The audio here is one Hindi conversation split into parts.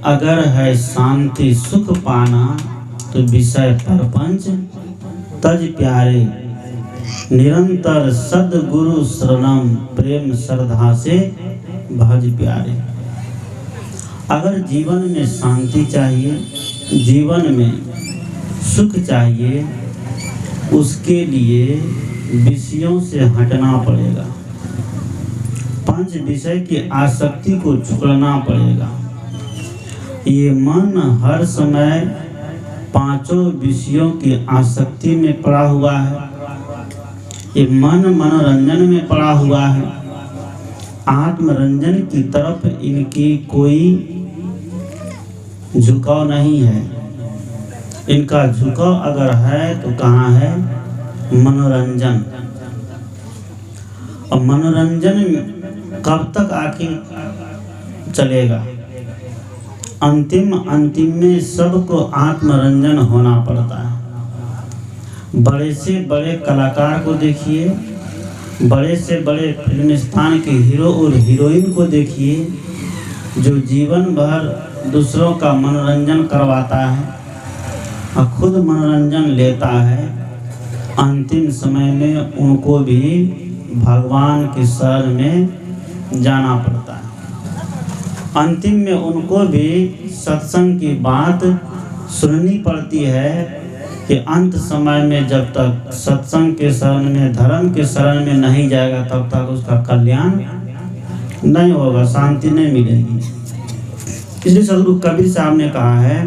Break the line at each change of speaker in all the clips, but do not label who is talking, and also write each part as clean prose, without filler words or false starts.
अगर है शांति सुख पाना तो विषय परपंच तज प्यारे। निरंतर सद्गुरु शरणम प्रेम श्रद्धा से भज प्यारे। अगर जीवन में शांति चाहिए, जीवन में सुख चाहिए, उसके लिए विषयों से हटना पड़ेगा। पंच विषय की आसक्ति को छोड़ना पड़ेगा। ये मन हर समय पांचों विषयों की आसक्ति में पड़ा हुआ है। ये मन मनोरंजन में पड़ा हुआ है। आत्मरंजन की तरफ इनकी कोई झुकाव नहीं है। इनका झुकाव अगर है तो कहाँ है? मनोरंजन। और मनोरंजन कब तक आखिर चलेगा? अंतिम में सबको आत्मरंजन होना पड़ता है। बड़े से बड़े कलाकार को देखिए, बड़े से बड़े फिल्मिस्तान के हीरो और हीरोइन को देखिए, जो जीवन भर दूसरों का मनोरंजन करवाता है और खुद मनोरंजन लेता है, अंतिम समय में उनको भी भगवान के शरण में जाना पड़ता है। अंतिम में उनको भी सत्संग की बात सुननी पड़ती है कि अंत समय में जब तक सत्संग के शरण में, धर्म के शरण में नहीं जाएगा, तब तक उसका कल्याण नहीं होगा, शांति नहीं मिलेगी। इसलिए सदगुरु कबीर साहब ने कहा है,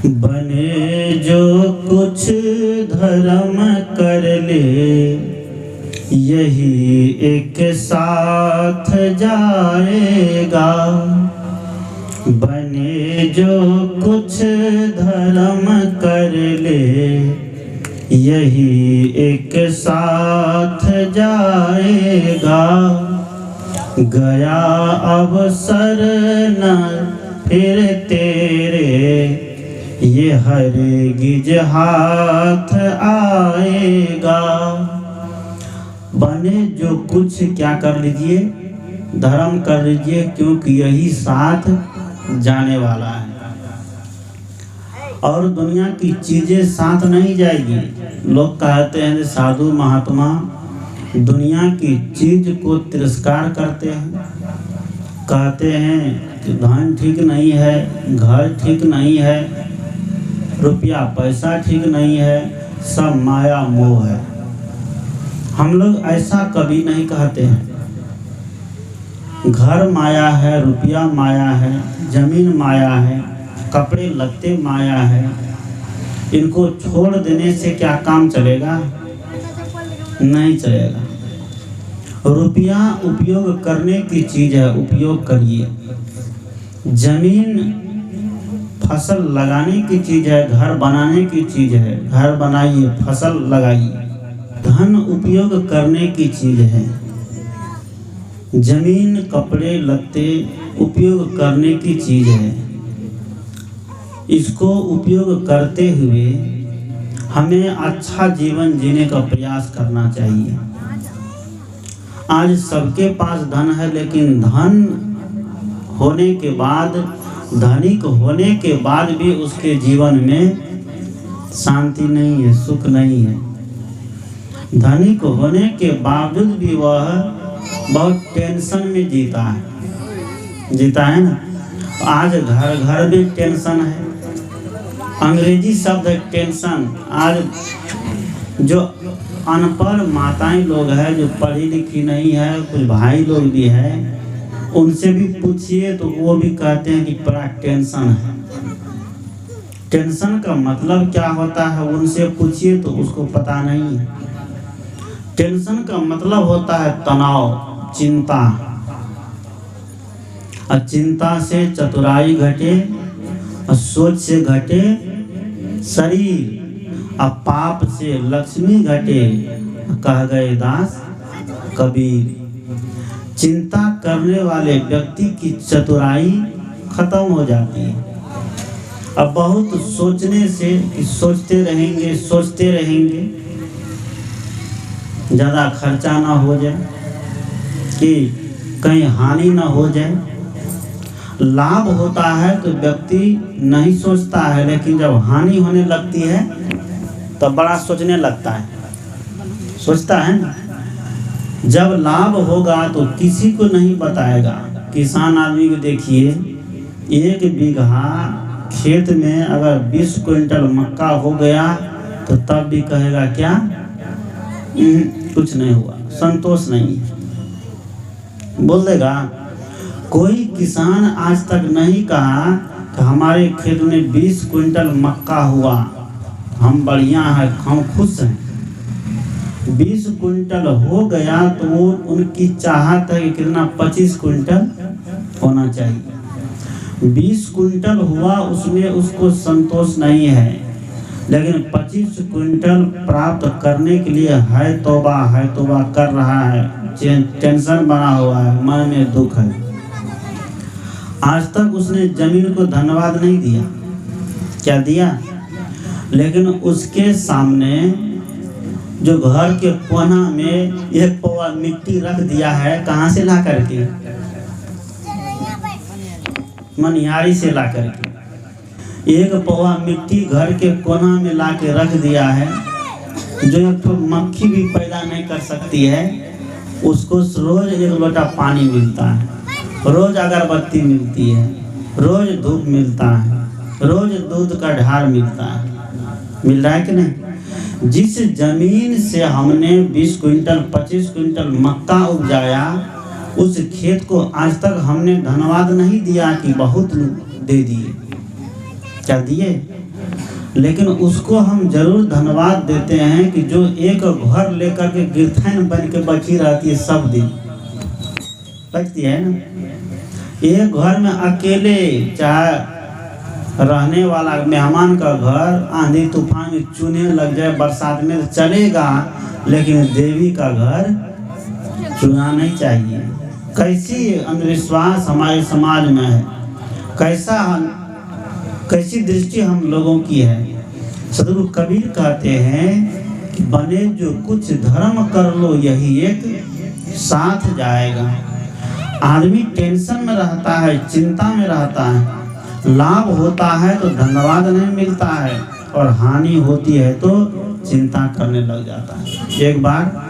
बने जो कुछ धर्म कर ले, यही एक साथ जाएगा। बने जो कुछ धर्म कर ले, यही एक साथ जाएगा। गया अवसर न फिर तेरे, ये हरगिज हाथ आएगा। बने जो कुछ क्या कर लीजिए, धर्म कर लीजिए, क्योंकि यही साथ जाने वाला है। और दुनिया की चीजें साथ नहीं जाएगी। लोग कहते हैं साधु महात्मा दुनिया की चीज को तिरस्कार करते हैं, कहते हैं कि धन ठीक नहीं है, घर ठीक नहीं है, रुपया पैसा ठीक नहीं है, सब माया मोह है। हम लोग ऐसा कभी नहीं कहते हैं। घर माया है, रुपया माया है, जमीन माया है, कपड़े लत्ते माया है। इनको छोड़ देने से क्या काम चलेगा? नहीं चलेगा। रुपया उपयोग करने की चीज है, उपयोग करिए। जमीन फसल लगाने की चीज है, घर बनाने की चीज है, घर बनाइए, फसल लगाइए। धन उपयोग करने की चीज है। जमीन कपड़े लत्ते उपयोग करने की चीज है। इसको उपयोग करते हुए हमें अच्छा जीवन जीने का प्रयास करना चाहिए। आज सबके पास धन है, लेकिन धन होने के बाद, धनिक होने के बाद भी उसके जीवन में शांति नहीं है, सुख नहीं है। धनिक होने के बावजूद भी वह बहुत टेंशन में जीता है ना। आज घर घर में टेंशन है। अंग्रेजी शब्द है टेंशन। आज जो अनपढ़ माताएं लोग हैं, जो पढ़ी लिखी नहीं है, कुछ भाई लोग भी हैं, उनसे भी पूछिए तो वो भी कहते हैं कि बड़ा टेंशन है। टेंशन का मतलब क्या होता है उनसे पूछिए तो उसको पता नहीं है। टेंशन का मतलब होता है तनाव, चिंता। और चिंता से चतुराई घटे, और सोच से घटे शरीर, और पाप से लक्ष्मी घटे, कह गए दास कबीर। चिंता करने वाले व्यक्ति की चतुराई खत्म हो जाती है। अब बहुत सोचने से कि सोचते रहेंगे, ज़्यादा खर्चा ना हो जाए, कि कहीं हानि ना हो जाए। लाभ होता है तो व्यक्ति नहीं सोचता है, लेकिन जब हानि होने लगती है तो बड़ा सोचने लगता है, सोचता है ना। जब लाभ होगा तो किसी को नहीं बताएगा। किसान आदमी को देखिए, 1 बीघा खेत में अगर 20 क्विंटल मक्का हो गया तो तब भी कहेगा क्या, कुछ नहीं हुआ, संतोष नहीं है, बोल देगा। कोई किसान आज तक नहीं कहा कि हमारे खेत में 20 क्विंटल मक्का हुआ, हम बढ़िया हैं, हम खुश हैं। 20 क्विंटल हो गया तो वो उनकी चाहत है कि कितना 25 क्विंटल होना चाहिए। 20 क्विंटल हुआ उसमें उसको संतोष नहीं है, लेकिन 25 क्विंटल प्राप्त करने के लिए है तौबा कर रहा है, टेंशन बना हुआ है, मन में दुख है। आज तक उसने जमीन को धन्यवाद नहीं दिया, क्या दिया? लेकिन उसके सामने जो घर के कोना में 1 पौवा मिट्टी रख दिया है, कहाँ से ला करके? मनिहारी से ला करके 1 पौवा मिट्टी घर के कोना में ला के रख दिया है, जो एक तो मक्खी भी पैदा नहीं कर सकती है। उसको रोज 1 लोटा पानी मिलता है, रोज अगरबत्ती मिलती है, रोज धूप मिलता है, रोज दूध का ढार मिलता है। मिल रहा है कि नहीं? जिस जमीन से हमने 20 क्विंटल 25 क्विंटल मक्का उपजाया, उस खेत को आज तक हमने धन्यवाद नहीं दिया कि बहुत दे दिए, क्या दिए? लेकिन उसको हम जरूर धन्यवाद देते हैं कि जो एक घर लेकर के गिरथैन बन के बची रहती है, सब दिन बचती है ना। एक घर में अकेले चाहे रहने वाला मेहमान का घर आंधी तूफान में चूने लग जाए, बरसात में तो चलेगा, लेकिन देवी का घर चुना नहीं चाहिए। कैसी अंधविश्वास हमारे समाज में है, कैसी दृष्टि हम लोगों की है। सदगुरु कबीर कहते हैं कि बने जो कुछ धर्म कर लो, यही एक साथ जाएगा। आदमी टेंशन में रहता है, चिंता में रहता है, लाभ होता है तो धन्यवाद नहीं मिलता है, और हानि होती है तो चिंता करने लग जाता है। एक बार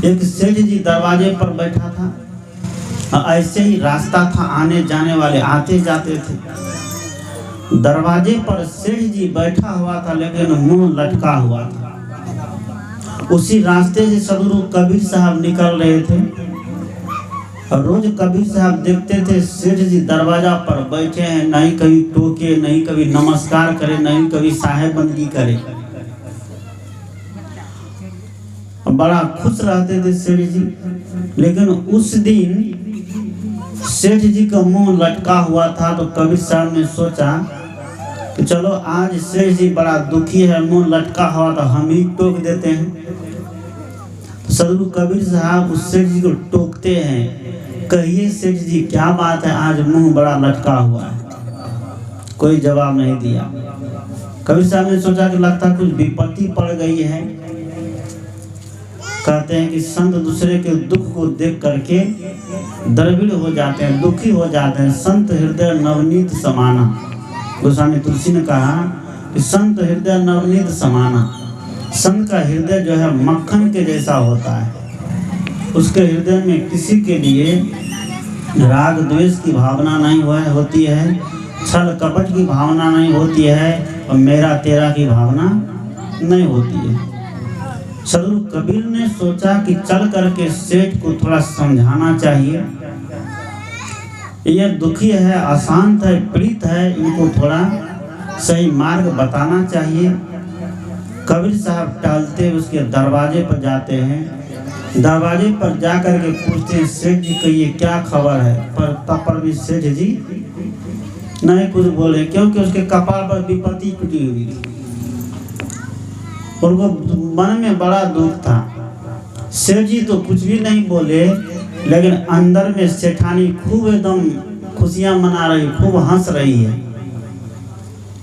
एक सेठ जी दरवाजे पर बैठा था, ऐसे ही रास्ता था, आने जाने वाले आते जाते थे। दरवाजे पर सेठ जी बैठा हुआ था, लेकिन मुंह लटका हुआ था। उसी रास्ते से सदगुरु कबीर साहब निकल रहे थे, और रोज कबीर साहब देखते थे सेठ जी दरवाजा पर बैठे हैं, नहीं कभी टोके, नहीं कभी नमस्कार करे, नहीं कभी साहेबंदी करे। बड़ा खुश रहते थे सेठ जी। लेकिन उस दिन सेठ जी का मुंह लटका हुआ था, तो कबीर साहब ने सोचा कि चलो आज सेठ जी बड़ा दुखी है, मुंह लटका हुआ, तो हम ही टोक देते हैं। सदगुरु कबीर साहब उस सेठ जी को टोकते हैं, कहिए सेठ जी क्या बात है, आज मुंह बड़ा लटका हुआ है। कोई जवाब नहीं दिया। कबीर साहब ने सोचा कि लगता कुछ विपत्ति पड़ गई है। कहते हैं कि संत दूसरे के दुख को देख करके द्रविड़ हो जाते हैं, दुखी हो जाते हैं। संत हृदय नवनीत समाना, गोस्वामी तुलसी ने कहा कि संत हृदय नवनीत समाना। संत का हृदय जो है मक्खन के जैसा होता है। उसके हृदय में किसी के लिए राग द्वेष की भावना नहीं होती है, छल कपट की भावना नहीं होती है, और मेरा तेरा की भावना नहीं होती है। सदगुरु कबीर ने सोचा कि चल करके सेठ को थोड़ा समझाना चाहिए, ये दुखी है, अशांत है, पीड़ित है, इनको थोड़ा सही मार्ग बताना चाहिए। कबीर साहब टहलते उसके दरवाजे पर जाते हैं। दरवाजे पर जा कर के पूछते हैं, सेठ जी कहिए क्या खबर है? पर तब पर भी सेठ जी नहीं कुछ बोले, क्योंकि उसके कपाल पर विपत्ति टूटी हुई थी। उनको मन में बड़ा दुख था। सेठ जी तो कुछ भी नहीं बोले, लेकिन अंदर में सेठानी खूब एकदम खुशियां मना रही, खूब हंस रही है,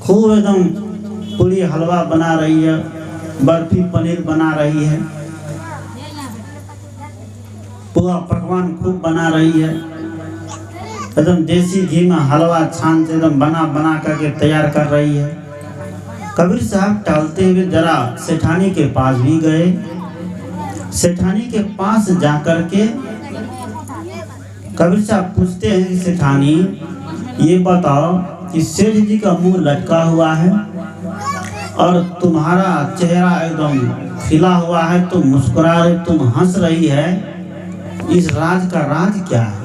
खूब एकदम पूरी हलवा बना रही है, बर्फी पनीर बना रही है, पूरा पकवान खूब बना रही है। एकदम देसी घी में हलवा छान से एकदम बना बना करके तैयार कर रही है। कबीर साहब टहलते हुए जरा सेठानी के पास भी गए। सेठानी के पास जाकर के कबीर साहब पूछते हैं कि सेठानी ये बताओ कि सेठ जी का मुंह लटका हुआ है और तुम्हारा चेहरा एकदम खिला हुआ है, तुम मुस्कुरा रहे, तुम हंस रही है, इस राज का राज क्या है?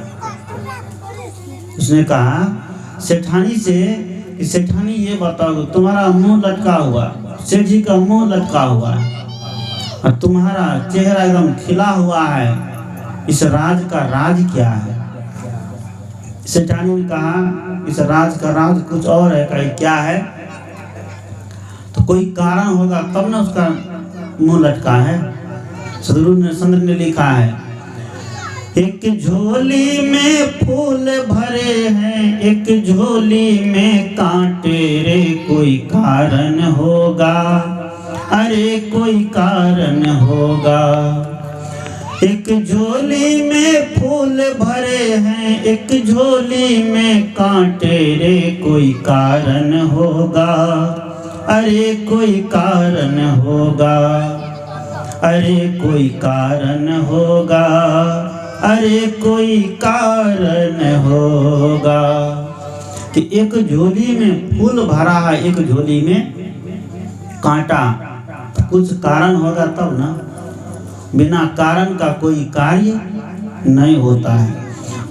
उसने कहा सेठानी से कि सेठानी ये बताओ तुम्हारा मुंह लटका हुआ, सेठ जी का मुंह लटका हुआ है और तुम्हारा चेहरा एकदम खिला हुआ है, इस राज का राज क्या है? सेठानी ने कहा इस राज का राज कुछ और है। कहीं क्या है? तो कोई कारण होगा तब ना उसका मुंह लटका है। सदगुरु संत ने लिखा है एक झोली में फूल भरे हैं, एक झोली में कांटे रे, कोई कारण होगा, अरे कोई कारण होगा। एक झोली में फूल भरे हैं, एक झोली में कांटे रे, कोई कारण होगा, अरे कोई कारण होगा, अरे कोई कारण होगा, अरे कोई कारण होगा। कि एक झोली में फूल भरा है, एक झोली में कांटा, कुछ कारण होगा तब ना। बिना कारण का कोई कार्य नहीं होता है।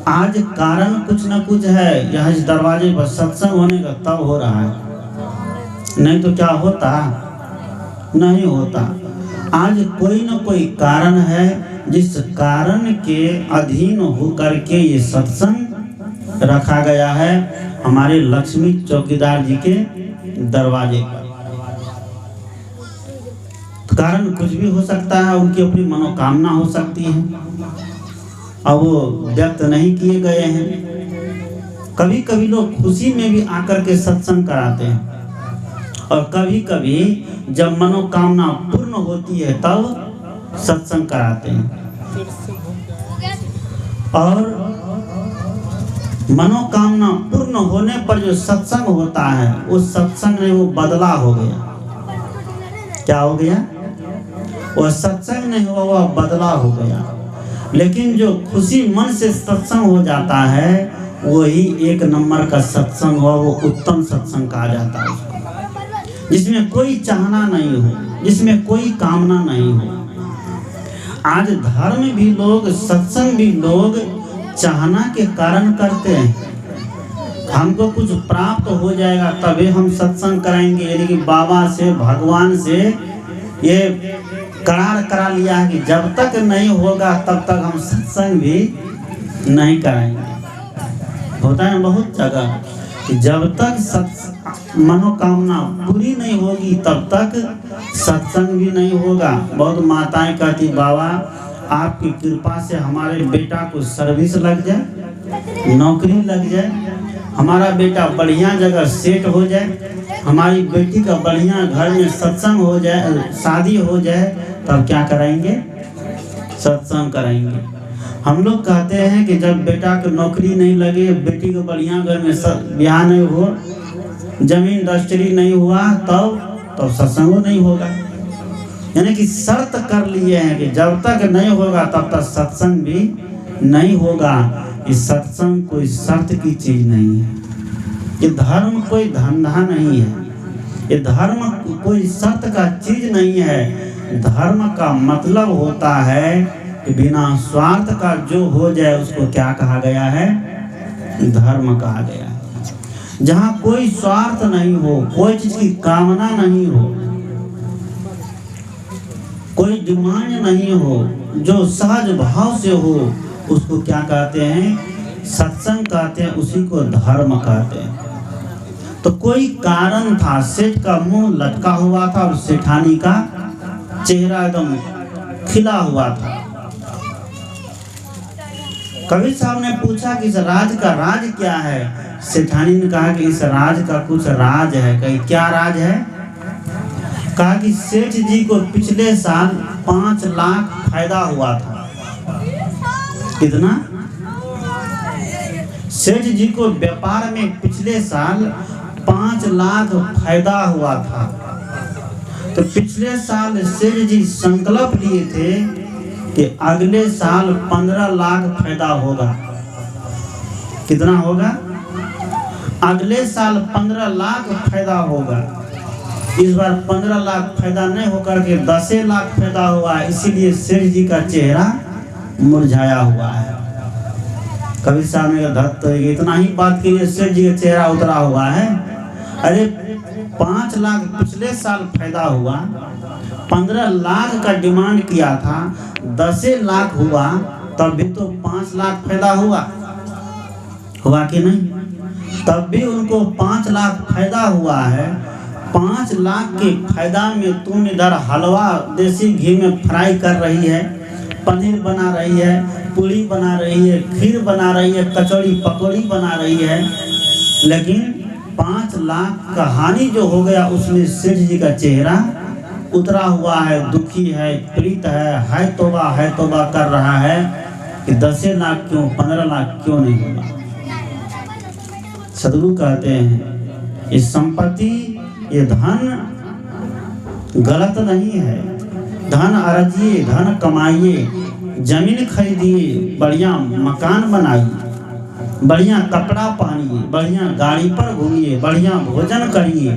आज कारण कुछ ना कुछ है, यहाँ इस दरवाजे पर सत्संग होने का तब हो रहा है, नहीं तो क्या होता? नहीं होता। आज कोई न कोई कारण है जिस कारण के अधीन होकर के ये सत्संग रखा गया है हमारे लक्ष्मी चौकीदार जी के दरवाजे पर। कारण कुछ भी हो सकता है, उनकी अपनी मनोकामना हो सकती है, अब वो व्यक्त नहीं किए गए हैं। कभी कभी लोग खुशी में भी आकर के सत्संग कराते हैं और कभी कभी जब मनोकामना पूर्ण होती है तब सत्संग कराते हैं। और मनोकामना पूर्ण होने पर जो सत्संग होता है उस सत्संग में वो बदला हो गया। क्या हो गया? वो सत्संग नहीं हुआ, वह बदला हो गया। लेकिन जो खुशी मन से सत्संग हो जाता है वही एक नंबर का सत्संग हुआ, वो उत्तम सत्संग कहा जाता है उसको, जिसमें कोई चाहना नहीं हो, जिसमें कोई कामना नहीं हो। आज धर्म भी लोग, सत्संग भी लोग चाहना के कारण करते हैं। हमको कुछ प्राप्त हो जाएगा तभी हम सत्संग कराएंगे, यानी कि बाबा से, भगवान से ये करार करा लिया है कि जब तक नहीं होगा तब तक हम सत्संग भी नहीं कराएंगे। होता है बहुत जगह कि जब तक मनोकामना पूरी नहीं होगी तब तक सत्संग भी नहीं होगा। बहुत माताएं कहती बाबा आपकी कृपा से हमारे बेटा को सर्विस लग जाए, नौकरी लग जाए, हमारा बेटा बढ़िया जगह सेट हो जाए, हमारी बेटी का बढ़िया घर में सत्संग हो जाए, शादी हो जाए, तब क्या कराएंगे? सत्संग कराएंगे। हम लोग कहते हैं कि जब बेटा को नौकरी नहीं लगे, बेटी को बढ़िया घर में ब्याह नहीं हो, जमीन रजिस्ट्री नहीं हुआ, तब सत्संग नहीं होगा। यानी कि शर्त कर लिए हैं कि जब तक नहीं होगा तब तक सत्संग भी नहीं होगा। इस सत्संग कोई शर्त की चीज नहीं है, ये धर्म कोई धंधा नहीं है, ये धर्म कोई शर्त का चीज नहीं है। धर्म का मतलब होता है कि बिना स्वार्थ का जो हो जाए उसको क्या कहा गया है? धर्म कहा गया है। जहाँ कोई स्वार्थ नहीं हो, कोई चीज की कामना नहीं हो, कोई डिमांड नहीं हो, जो सहज भाव से हो, उसको क्या कहते हैं? सत्संग कहते हैं, उसी को धर्म कहते हैं। तो कोई कारण था, सेठ का मुंह लटका हुआ था और सेठानी का चेहरा एकदम खिला हुआ था। कबीर साहब ने पूछा कि इस राज का राज क्या है? सेठानी ने कहा कि इस राज का कुछ राज है। कहीं क्या राज है? कहा कि सेठ जी को पिछले साल 5 लाख फायदा हुआ था। कितना? सेठ जी को व्यापार में पिछले साल 5 लाख फायदा हुआ था। तो पिछले साल सेठ जी संकल्प लिए थे कि अगले साल 15 लाख फायदा होगा। कितना होगा? अगले साल 15 लाख फायदा होगा। इस बार 15 लाख फायदा नहीं होकर के 10 लाख फायदा हुआ, इसीलिए सेठ जी का चेहरा मुरझाया हुआ है। कबीर साहब ने धत तो इतना ही बात के लिए सेठ जी का चेहरा उतरा हुआ है। अरे 5 लाख पिछले साल फायदा हुआ, 15 लाख का डिमांड किया था, 10 लाख हुआ, तब भी तो 5 लाख फायदा हुआ कि नहीं? तब भी उनको 5 लाख फायदा हुआ है। 5 लाख के फायदा में तुम इधर हलवा देसी घी में फ्राई कर रही है, पनीर बना रही है, पूड़ी बना रही है, खीर बना रही है, कचौड़ी पकौड़ी बना रही है, लेकिन 5 लाख का हानि जो हो गया उसमें सेठ जी का चेहरा उतरा हुआ है, दुखी है, पीड़ित है तौबा कर रहा है कि 10 लाख क्यों, 15 लाख क्यों नहीं होगा। सदगुरु कहते हैं ये संपत्ति, ये धन गलत नहीं है। धन अर्जिए, धन कमाइए, जमीन खरीदिए, बढ़िया मकान बनाइए, बढ़िया कपड़ा पहनिए, बढ़िया गाड़ी पर घूमिए, बढ़िया भोजन करिए,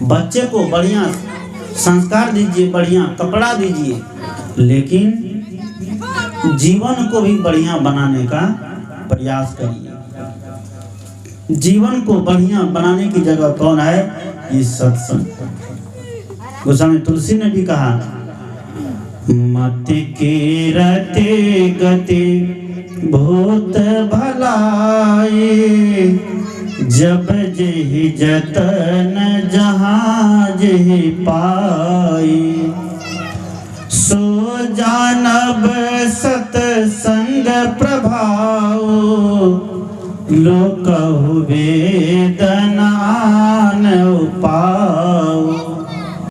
बच्चे को बढ़िया संस्कार दीजिए, बढ़िया कपड़ा दीजिए, लेकिन जीवन को भी बढ़िया बनाने का प्रयास करिए। जीवन को बढ़िया बनाने की जगह कौन है? ये सत्संग। गोस्वामी तुलसी ने भी कहा, मति के रते गति भूत भलाई, जब जेहि जतन जहाँ जेहि पाई, सो जानब सतसंग प्रभाव, लोकहु वेदनान उपाय।